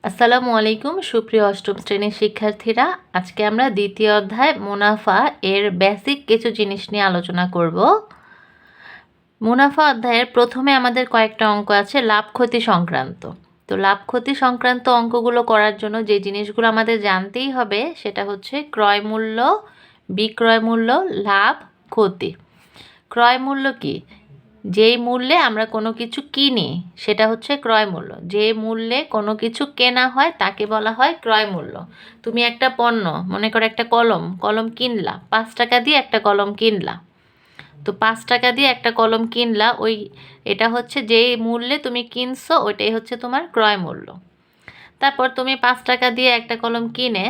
আসসালামু আলাইকুম সুপ্রিয় অষ্টম শ্রেণীর শিক্ষার্থীরা। আজকে আমরা দ্বিতীয় অধ্যায় মুনাফা এর বেসিক কিছু জিনিস নিয়ে আলোচনা করব। মুনাফা অধ্যায়ের প্রথমে আমাদের কয়েকটা অঙ্ক আছে লাভ ক্ষতি সংক্রান্ত। তো লাভ ক্ষতি সংক্রান্ত অঙ্কগুলো করার জন্য যে জিনিসগুলো আমাদের জানতেই হবে সেটা হচ্ছে ক্রয় মূল্য, বিক্রয় মূল্য, লাভ, ক্ষতি। ক্রয় মূল্য কি? যেই মূল্যে আমরা কোনো কিছু কিনি সেটা হচ্ছে ক্রয় মূল্য। যে মূল্যে কোনো কিছু কেনা হয় তাকে বলা হয় ক্রয় মূল্য। তুমি একটা পণ্য, মনে করো একটা কলম কিনলা, 5 টাকা দিয়ে একটা কলম কিনলা। তো 5 টাকা দিয়ে একটা কলম কিনলা, এটা হচ্ছে যেই মূল্যে তুমি কিনছো ওইটাই হচ্ছে তোমার ক্রয় মূল্য। তারপর তুমি 5 টাকা দিয়ে একটা কলম কিনে,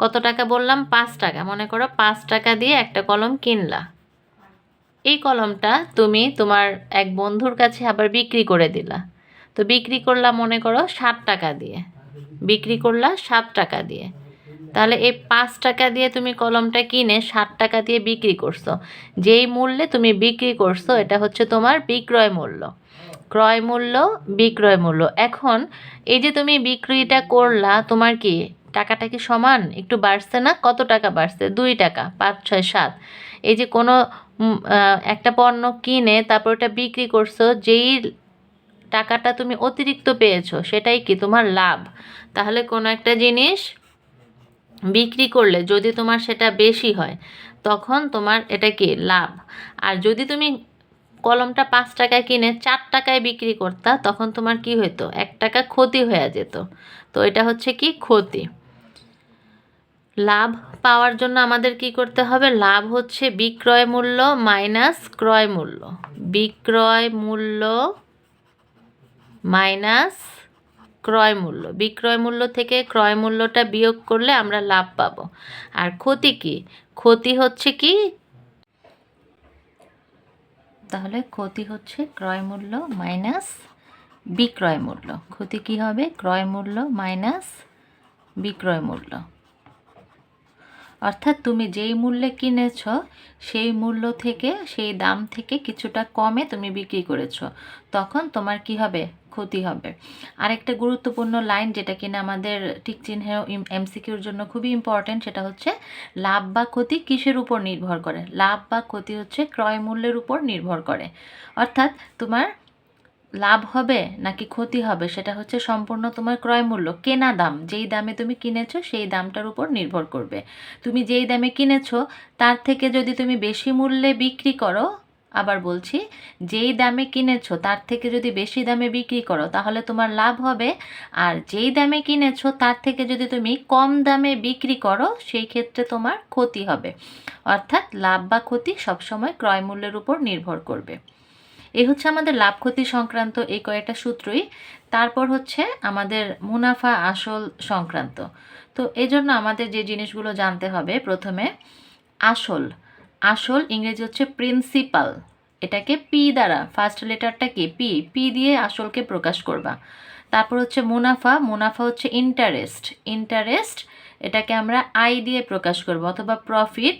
কত টাকা বললাম? 5 টাকা। মনে করো 5 টাকা দিয়ে একটা কলম কিনলা। এই কলমটা তুমি তোমার এক বন্ধুর কাছে আবার বিক্রি করে দিলা। তো বিক্রি করলা মনে করো 7 টাকা দিয়ে, বিক্রি করলা 7 টাকা দিয়ে। তাহলে এই 5 টাকা দিয়ে তুমি কলমটা কিনে 7 টাকা দিয়ে বিক্রি করছো। যেই মূল্যে তুমি বিক্রি করছো এটা হচ্ছে তোমার বিক্রয় মূল্য। ক্রয় মূল্য, বিক্রয় মূল্য। এখন এই যে তুমি বিক্রিটা করলা, তোমার কি টাকাটা কি সমান? একটু বাড়ছে না? কত টাকা বাড়ছে? 2 টাকা, 5, 6, 7। এই যে কোনো একটা পণ্য কিনে তারপর ওটা বিক্রি করছো, যেই টাকাটা তুমি অতিরিক্ত পেয়েছো সেটাই কি তোমার লাভ। তাহলে কোনো একটা জিনিস বিক্রি করলে যদি তোমার সেটা বেশি হয় তখন তোমার এটা কি লাভ। আর যদি তুমি কলমটা 5 টাকায় কিনে 4 টাকায় বিক্রি করতা তখন তোমার কি হতো? 1 টাকা ক্ষতি হয়ে যেত। তো এটা হচ্ছে কি ক্ষতি। লাভ পাওয়ার জন্য আমাদের কি করতে হবে? লাভ হচ্ছে বিক্রয় মূল্য মাইনাস ক্রয় মূল্য। বিক্রয় মূল্য মাইনাস ক্রয় মূল্য। বিক্রয় মূল্য থেকে ক্রয় মূল্যটা বিয়োগ করলে আমরা লাভ পাবো। আর ক্ষতি কি? ক্ষতি হচ্ছে কি? তাহলে ক্ষতি হচ্ছে ক্রয় মূল্য মাইনাস বিক্রয় মূল্য। ক্ষতি কি হবে? ক্রয় মূল্য মাইনাস বিক্রয় মূল্য। অর্থাৎ তুমি যেই মূল্যে কিনেছ সেই মূল্য থেকে, সেই দাম থেকে কিছুটা কমে তুমি বিক্রি করেছো, তখন তোমার কি হবে? ক্ষতি হবে। আরেকটা গুরুত্বপূর্ণ লাইন যেটা কিনা আমাদের টিক চিহ্ন এমসিকিউর জন্য খুবই ইম্পর্টেন্ট, সেটা হচ্ছে লাভ বা ক্ষতি কিসের উপর নির্ভর করে? লাভ বা ক্ষতি হচ্ছে ক্রয় মূল্যের উপর নির্ভর করে। অর্থাৎ তোমার লাভ হবে নাকি ক্ষতি হবে সেটা হচ্ছে সম্পূর্ণ তোমার ক্রয় মূল্য, কেনা দাম, যেই দামে তুমি কিনেছো সেই দামটার উপর নির্ভর করবে। তুমি যেই দামে কিনেছো তার থেকে যদি তুমি বেশি মূল্যে বিক্রি করো, আবার বলছি, যেই দামে কিনেছো তার থেকে যদি বেশি দামে বিক্রি করো তাহলে তোমার লাভ হবে। আর যেই দামে কিনেছো তার থেকে যদি তুমি কম দামে বিক্রি করো সেই ক্ষেত্রে তোমার ক্ষতি হবে। অর্থাৎ লাভ বা ক্ষতি সবসময় ক্রয় মূল্যের উপর নির্ভর করবে। এই হচ্ছে আমাদের লাভ ক্ষতি সংক্রান্ত এই কয়েকটা সূত্রই। তারপর হচ্ছে আমাদের মুনাফা আসল সংক্রান্ত। তো এই জন্য আমাদের যে জিনিসগুলো জানতে হবে, প্রথমে আসল। আসল ইংরেজি হচ্ছে প্রিন্সিপাল। এটাকে পি দ্বারা, ফার্স্ট লেটারটা কি? পি। পি দিয়ে আসলকে প্রকাশ করবা। তারপর হচ্ছে মুনাফা। মুনাফা হচ্ছে ইন্টারেস্ট। ইন্টারেস্ট এটাকে আমরা আই দিয়ে প্রকাশ করব, অথবা প্রফিট।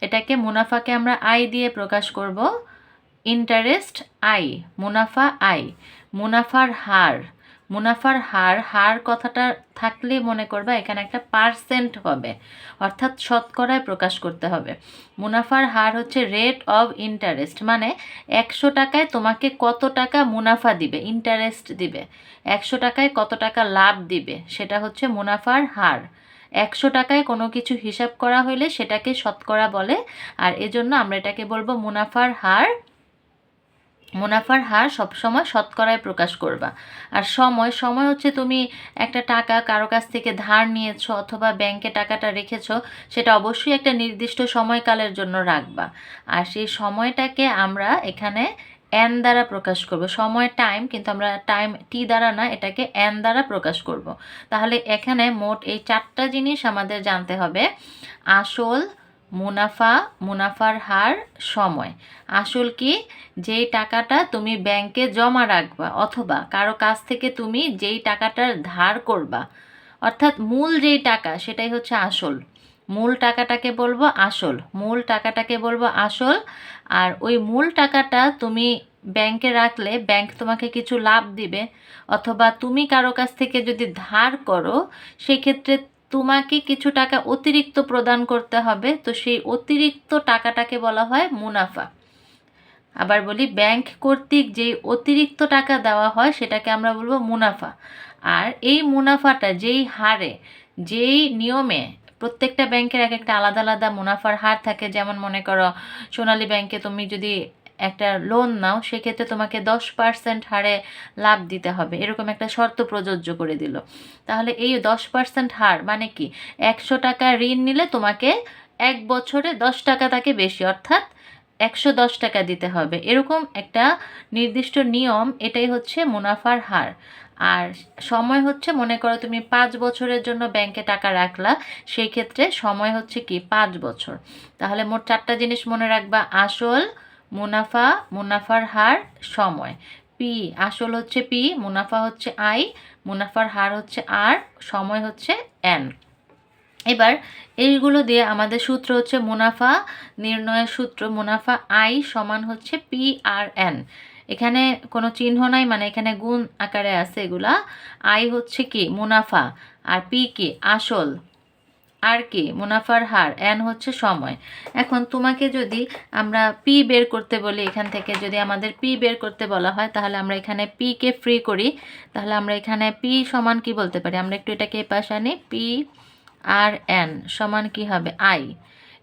এটাকে মুনাফাকে আমরা আই দিয়ে প্রকাশ করব। ইন্টারেস্ট আই, মুনাফা আই। মুনাফার হার। মুনাফার হার, হার কথাটা থাকলে মনে করবা এখানে একটা পার্সেন্ট হবে, অর্থাৎ শতকরায় প্রকাশ করতে হবে। মুনাফার হার হচ্ছে রেট অফ ইন্টারেস্ট, মানে 100 টাকায় তোমাকে কত টাকা মুনাফা দিবে, ইন্টারেস্ট দিবে। 100 টাকায় কত টাকা লাভ দিবে, সেটা হচ্ছে মুনাফার হার। 100 টাকায় কোনো কিছু হিসাব করা হলে সেটাকে শতকরা বলে, আর এজন্য আমরা এটাকে বলবো মুনাফার হার। মুনাফার হার সবসময় শতকরায় প্রকাশ করবা। আর সময়, সময় হচ্ছে তুমি একটা টাকা কারো কাছ থেকে ধার নিয়েছো অথবা ব্যাংকে টাকাটা রেখেছো, সেটা অবশ্যই একটা নির্দিষ্ট সময়কালের জন্য রাখবা। আর সেই সময়টাকে আমরা এখানে এন দ্বারা প্রকাশ করব। সময় টাইম, কিন্তু আমরা টাইম টি দ্বারা না, এটাকে এন দ্বারা প্রকাশ করব। তাহলে এখানে মোট এই 4টা জিনিস আমাদের জানতে হবে: আসল, মুনাফা, মুনাফার হার, সময়। আসল কি? যেই টাকাটা তুমি ব্যাংকে জমা রাখবা অথবা কারো কাছ থেকে তুমি যেই টাকাটা ধার করবা, অর্থাৎ মূল যেই টাকা সেটাই হচ্ছে আসল। মূল টাকাটাকে বলবো আসল, মূল টাকাটাকে বলবো আসল। আর ওই মূল টাকাটা তুমি ব্যাংকে রাখলে ব্যাংক তোমাকে কিছু লাভ দিবে, অথবা তুমি কারো কাছ থেকে যদি ধার করো সেক্ষেত্রে তোমাকে কিছু টাকা অতিরিক্ত প্রদান করতে হবে, তো সেই অতিরিক্ত টাকাটাকে বলা হয় মুনাফা। আবার বলি, ব্যাংক কর্তৃক যেই অতিরিক্ত টাকা দেওয়া হয় সেটাকে আমরা বলবো মুনাফা। আর এই মুনাফাটা যেই হারে, যেই নিয়মে, প্রত্যেকটা ব্যাংকের এক একটা আলাদা আলাদা মুনাফার হার থাকে। যেমন মনে করো সোনালী ব্যাংকে তুমি যদি একটা লোন নাও সেক্ষেত্রে তোমাকে 10% হারে লাভ দিতে হবে, এরকম একটা শর্ত প্রযোজ্য করে দিল। তাহলে এই 10% হার মানে কি, 100 টাকা ঋণ নিলে তোমাকে 1 বছরে 10 টাকা তাকে বেশি, অর্থাৎ 110 টাকা দিতে হবে, এরকম একটা নির্দিষ্ট নিয়ম। এটাই হচ্ছে মুনাফার হার। আর সময় হচ্ছে, মনে করো তুমি 5 বছরের জন্য ব্যাংকে টাকা রাখলা, সেই ক্ষেত্রে সময় হচ্ছে কি 5 বছর। তাহলে মোট 4টা জিনিস মনে রাখবা: আসল, মুনাফা, মুনাফার হার, সময়। পি, আসল হচ্ছে পি, মুনাফা হচ্ছে আই, মুনাফার হার হচ্ছে আর, সময় হচ্ছে এন। এবার এইগুলো দিয়ে আমাদের সূত্র হচ্ছে মুনাফা নির্ণয়ের সূত্র, মুনাফা আই সমান হচ্ছে পি আর এন। এখানে কোনো চিহ্ন নাই, মানে এখানে গুণ আকারে আছে এগুলা। আই হচ্ছে কি মুনাফা, আর পি কি আসল, আর কি মুনাফার হার, এন হচ্ছে সময়। এখন তোমাকে যদি আমরা পি বের করতে বলি, এখান থেকে যদি আমাদের পি বের করতে বলা হয়, তাহলে আমরা এখানে পি কে ফ্রি করি। তাহলে আমরা এখানে পি সমান কি বলতে পারি, আমরা একটু এটাকে এপাশে আনি, পি আর এন সমান কি হবে আই।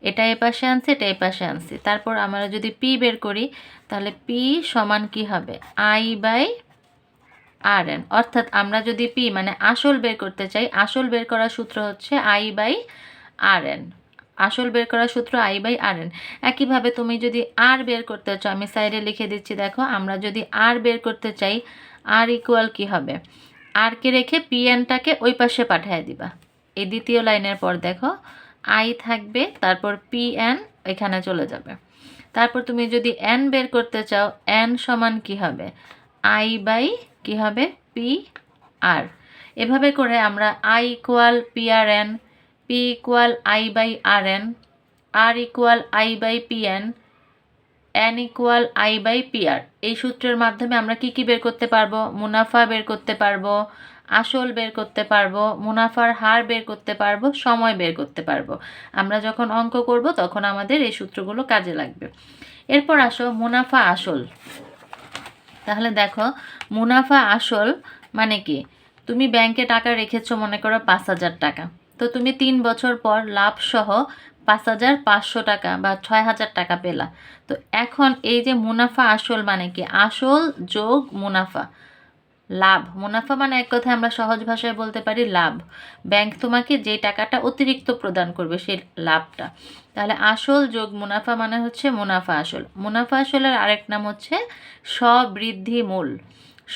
এটা এপাশে আনছি, এটা এপাশে আনছি। তারপর আমরা যদি পি বের করি তাহলে পি সমান কি হবে আই বাই আর এন। অর্থাৎ আমরা যদি পি মানে আসল বের করতে চাই, আসল বের করার সূত্র হচ্ছে আই বাই আর এন। আসল বের করার সূত্র আই বাই আর এন। একইভাবে তুমি যদি আর বের করতে চাও, আমি সাইডে লিখে দিচ্ছি, দেখো আমরা যদি আর বের করতে চাই, আর ইকুয়াল কি হবে, আরকে রেখে পি এনটাকে ওই পাশে পাঠিয়ে দিবা। এই দ্বিতীয় লাইনের পর দেখো আই থাকবে, তারপর পি এন এখানে চলে যাবে। তারপর তুমি যদি এন বের করতে চাও, এন সমান কি হবে আই বাই কি হবে পি আর। এভাবে করে আমরা I equal P R N, P equal I by R N, R equal I by P N, N equal I by P R, এই সূত্রের মাধ্যমে আমরা কি কি বের করতে পারবো, মুনাফা বের করতে পারবো, আসল বের করতে পারবো, মুনাফার হার বের করতে পারবো, সময় বের করতে পারবো। আমরা যখন অঙ্ক করব তখন আমাদের এই সূত্রগুলো কাজে লাগবে। এরপর আসো মুনাফা আসল। তাহলে দেখো মুনাফা আসল মানে কি, তুমি ব্যাংকে টাকা রেখেছো মনে করো 5,000 টাকা, তো তুমি 3 বছর পর লাভ সহ 5,500 টাকা বা 6,000 টাকা পেলা। তো এখন এই যে মুনাফা আসল মানে কি, আসল যোগ মুনাফা, লাভ। মুনাফা মানে এক কথায় আমরা সহজ ভাষায় বলতে পারি লাভ। ব্যাংক তোমাকে যে টাকাটা অতিরিক্ত প্রদান করবে সেই লাভটা। তাহলে আসল যোগ মুনাফা মানে হচ্ছে মুনাফা আসল। মুনাফা আসলের আরেক নাম হচ্ছে স্ববৃদ্ধি মূল।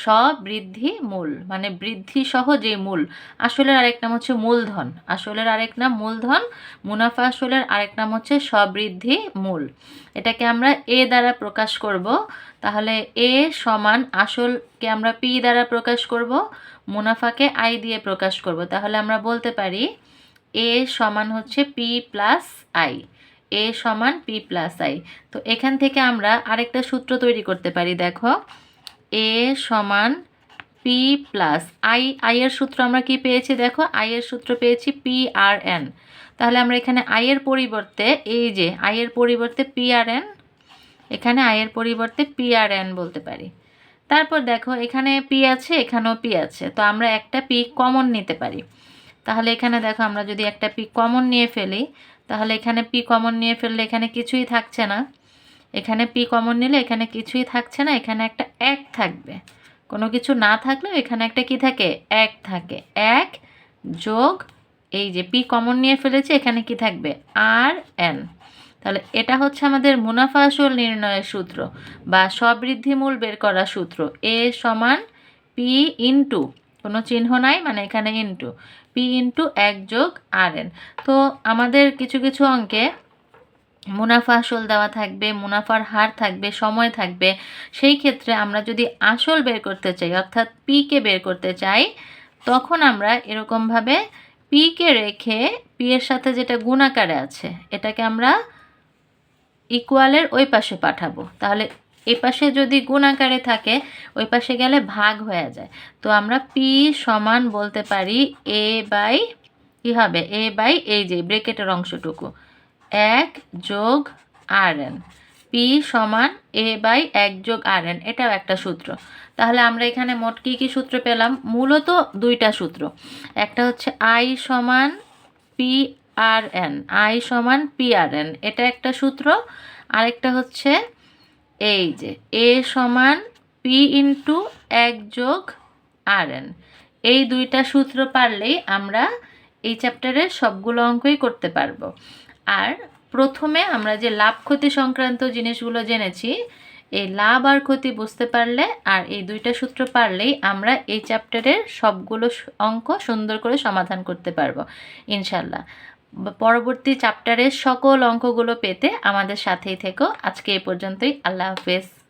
স্ববৃদ্ধি মূল মানে বৃদ্ধি সহ যে মূল। আসলের আরেক নাম হচ্ছে মূলধন, আসলের আরেক নাম মূলধন। মুনাফা আসলের আরেক নাম হচ্ছে স্ববৃদ্ধি মূল। এটাকে আমরা এ দ্বারা প্রকাশ করব। তাহলে এ সমান আসলকে আমরা পি দ্বারা প্রকাশ করব, মুনাফাকে আই দিয়ে প্রকাশ করব। তাহলে আমরা বলতে পারি এ সমান হচ্ছে পি প্লাস আই, এ সমান পি প্লাস আই। তো এখান থেকে আমরা আরেকটা সূত্র তৈরি করতে পারি, দেখো এ সমান পি প্লাস আই। আই এর সূত্র আমরা কি পেয়েছি, দেখো আই এর সূত্র পেয়েছি পি আর এন। তাহলে আমরা এখানে আই এর পরিবর্তে, এই যে আই এর পরিবর্তে পি আর এন, এখানে আই এর পরিবর্তে পি আর এন বলতে পারি। তারপর দেখো এখানে পি আছে, এখানেও পি আছে, তো আমরা একটা পি কমন নিতে পারি। তাহলে এখানে দেখো আমরা যদি একটা পি কমন নিয়ে ফেলি, তাহলে এখানে পি কমন নিয়ে ফেললে এখানে কিছুই থাকছে না, এখানে পি কমন নিলে এখানে কিছুই থাকছে না, এখানে একটা এক থাকবে। কোনো কিছু না থাকলেও এখানে একটা কি থাকে, এক থাকে। এক যোগ এই যে পি কমন নিয়ে ফেলেছে, এখানে কি থাকবে আর এন। তাহলে এটা হচ্ছে আমাদের মুনাফা আসল নির্ণয়ের সূত্র বা স্ববৃদ্ধিমূল বের করার সূত্র। এ সমান পি ইন্টু, কোনো চিহ্ন নাই মানে এখানে ইন্টু, পি ইন্টু 1 যোগ আর এন। তো আমাদের কিছু কিছু অঙ্কে মুনাফা আসল দেওয়া থাকবে, মুনাফার হার থাকবে, সময় থাকবে। সেই ক্ষেত্রে আমরা যদি আসল বের করতে চাই, অর্থাৎ পিকে বের করতে চাই, তখন আমরা এরকমভাবে পিকে রেখে পি এর সাথে যেটা গুণাকারে আছে এটাকে আমরা ইকুয়ালের ওই পাশে পাঠাবো। তাহলে এই পাশে যদি গুণ আকারে থাকে ওই পাশে গেলে ভাগ হয়ে যায়। তো আমরা পি সমান বলতে পারি এ বাই কী হবে, এ বাই এই যে ব্রেকেটের অংশটুকু 1 যোগ আর এন, পি সমান এ বাই 1 যোগ আর এন, এটাও একটা সূত্র। তাহলে আমরা এখানে মোট কী কী সূত্র পেলাম? মূলত দুইটা সূত্র, একটা হচ্ছে আই সমান পি আর এন, আই সমান পি আর এন, এটা একটা সূত্র। আরেকটা হচ্ছে এই যে এ সমান পি ইন্টু 1 যোগ আর এন। এই দুইটা সূত্র পারলেই আমরা এই চ্যাপ্টারের সবগুলো অঙ্কই করতে পারবো। আর প্রথমে আমরা যে লাভ ক্ষতি সংক্রান্ত জিনিসগুলো জেনেছি, এই লাভ আর ক্ষতি বুঝতে পারলে আর এই দুইটা সূত্র পারলেই আমরা এই চ্যাপ্টারের সবগুলো অঙ্ক সুন্দর করে সমাধান করতে পারবো ইনশাল্লাহ। পরবর্তী চ্যাপ্টারের সকল অঙ্কগুলো পেতে আমাদের সাথেই থেকো। আজকে এ পর্যন্তই। আল্লাহ হাফেজ।